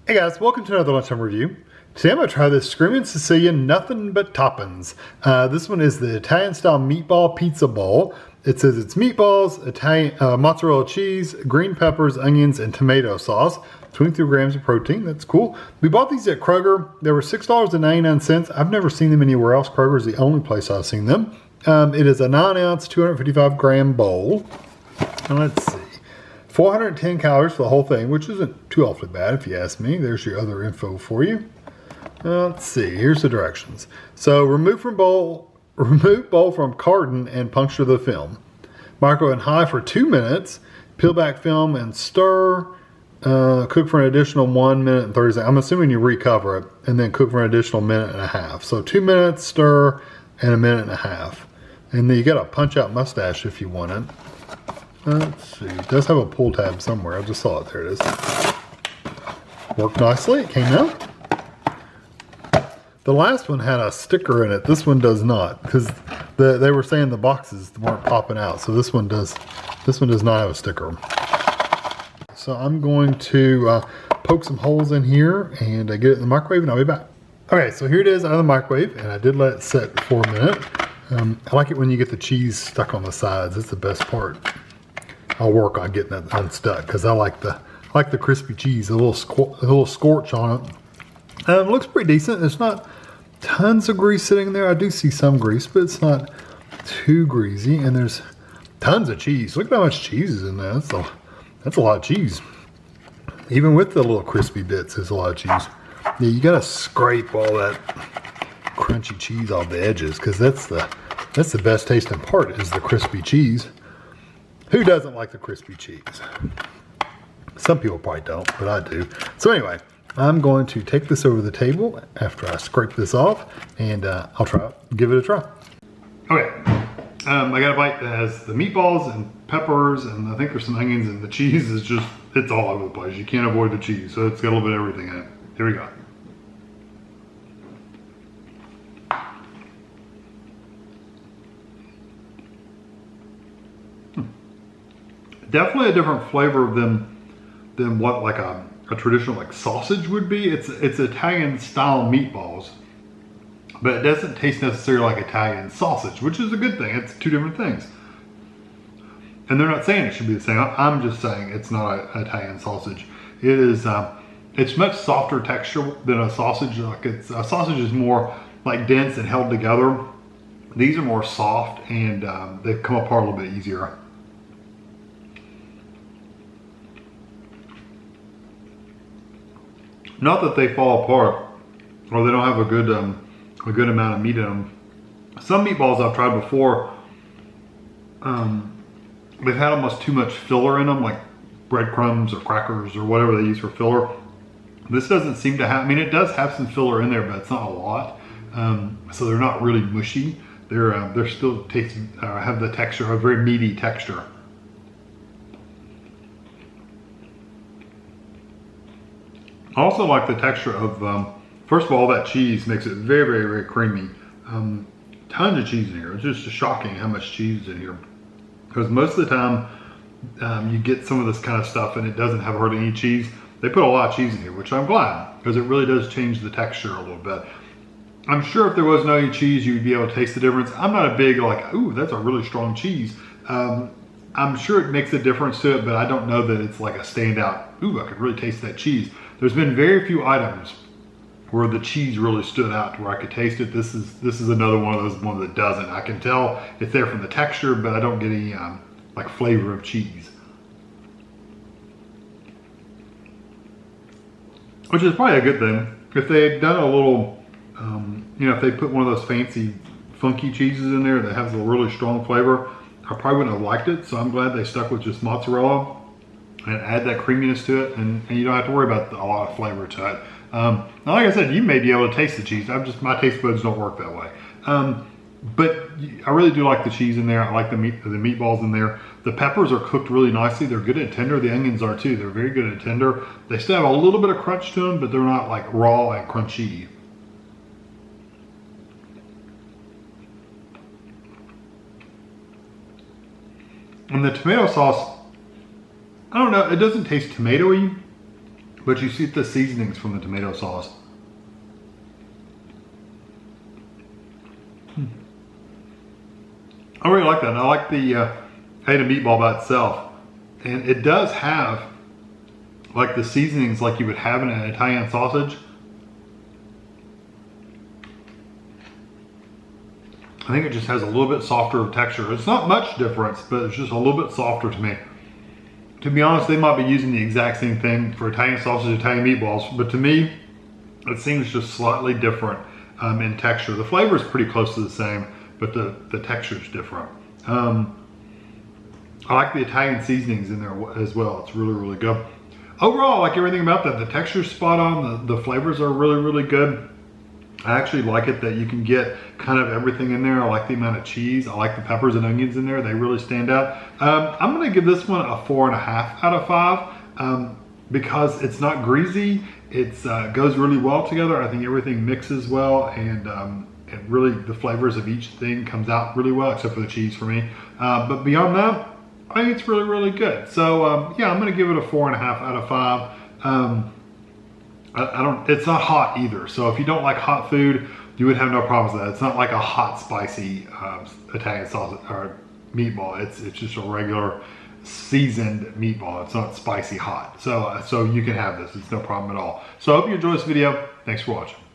Hey guys, welcome to another lunchtime review. Today I'm going to try this Screamin Sicilian Nothin But Toppings. This one is the Italian style meatball pizza bowl. It says it's meatballs, Italian mozzarella cheese, green peppers, onions, and tomato sauce. 23 grams of protein. That's cool. We bought these at Kroger. They were $6.99. I've never seen them anywhere else. Kroger is the only place I've seen them. It is a 9-ounce, 255-gram bowl. And let's see. 410 calories for the whole thing, which isn't too awfully bad if you ask me. There's your other info for you. Let's see, here's the directions. So remove bowl from carton and puncture the film. Microwave in high for 2 minutes. Peel back film and stir. Cook for an additional 1 minute and 30 seconds. I'm assuming you recover it and then cook for an additional minute and a half. So 2 minutes, stir, and a minute and a half. And then you got a punch out mustache if you want it. Let's see, it does have a pull tab somewhere. I just saw it, there it is. Worked nicely, it came out. The last one had a sticker in it. This one does not, because they were saying the boxes weren't popping out. So this one does not have a sticker. So I'm going to poke some holes in here and get it in the microwave and I'll be back. Okay, so here it is out of the microwave and I did let it set for a minute. I like it when you get the cheese stuck on the sides. It's the best part. I'll work on getting that unstuck because I like the crispy cheese, a little scorch on it. It looks pretty decent. There's not tons of grease sitting there. I do see some grease, but it's not too greasy. And there's tons of cheese. Look at how much cheese is in there. That's a lot of cheese. Even with the little crispy bits, there's a lot of cheese. Yeah, you gotta scrape all that crunchy cheese off the edges because that's the best tasting part is the crispy cheese. Who doesn't like the crispy cheese? Some people probably don't, but I do. So anyway, I'm going to take this over the table after I scrape this off, and I'll give it a try. Okay, I got a bite that has the meatballs and peppers, and I think there's some onions, and the cheese is just, it's all over the place. You can't avoid the cheese, so it's got a little bit of everything in it. Here we go. Definitely a different flavor than what like a traditional like sausage would be. It's Italian style meatballs, but it doesn't taste necessarily like Italian sausage, which is a good thing. It's two different things. And they're not saying it should be the same. I'm just saying it's not an Italian sausage. It is. It's much softer texture than a sausage. Like a sausage is more like dense and held together. These are more soft and they come apart a little bit easier. Not that they fall apart or they don't have a good amount of meat in them. Some meatballs I've tried before, they've had almost too much filler in them, like breadcrumbs or crackers or whatever they use for filler. This doesn't seem to have, I mean, it does have some filler in there, but it's not a lot. So they're not really mushy. They're still tasting, have the texture, a very meaty texture. I also like the texture of, first of all, that cheese makes it very, very, very creamy. Tons of cheese in here. It's just shocking how much cheese is in here. Because most of the time, you get some of this kind of stuff and it doesn't have hardly any cheese. They put a lot of cheese in here, which I'm glad, because it really does change the texture a little bit. I'm sure if there was no cheese, you'd be able to taste the difference. I'm not a big, like, ooh, that's a really strong cheese. I'm sure it makes a difference to it, but I don't know that it's like a standout, ooh, I could really taste that cheese. There's been very few items where the cheese really stood out to where I could taste it. This is another one of those ones that doesn't. I can tell it's there from the texture, but I don't get any like flavor of cheese. Which is probably a good thing. If they had done a little, you know, if they put one of those fancy funky cheeses in there that has a really strong flavor, I probably wouldn't have liked it. So I'm glad they stuck with just mozzarella and add that creaminess to it, and you don't have to worry about a lot of flavor to it. Now, like I said, you may be able to taste the cheese. My taste buds don't work that way. But I really do like the cheese in there. I like the meatballs in there. The peppers are cooked really nicely. They're good at tender. The onions are too. They're very good at tender. They still have a little bit of crunch to them, but they're not like raw and crunchy. And the tomato sauce, I don't know, it doesn't taste tomatoey, but you see the seasonings from the tomato sauce. I really like that. And I like the potato meatball by itself. And it does have like the seasonings like you would have in an Italian sausage. I think it just has a little bit softer texture. It's not much difference, but it's just a little bit softer to me. To be honest, they might be using the exact same thing for Italian sausage, Italian meatballs, but to me, it seems just slightly different in texture. The flavor is pretty close to the same, but the texture is different. I like the Italian seasonings in there as well. It's really, really good. Overall, I like everything about that. The texture's spot on. The flavors are really, really good. I actually like it that you can get kind of everything in there. I like the amount of cheese. I like the peppers and onions in there. They really stand out. I'm gonna give this one a 4.5 out of 5 because it's not greasy. It goes really well together. I think everything mixes well, and really the flavors of each thing comes out really well, except for the cheese for me. But beyond that, I think it's really, really good. So yeah, I'm gonna give it a 4.5 out of 5. It's not hot either. So if you don't like hot food, you would have no problems with that. It's not like a hot, spicy Italian sausage or meatball. It's just a regular seasoned meatball. It's not spicy hot. So you can have this. It's no problem at all. So I hope you enjoy this video. Thanks for watching.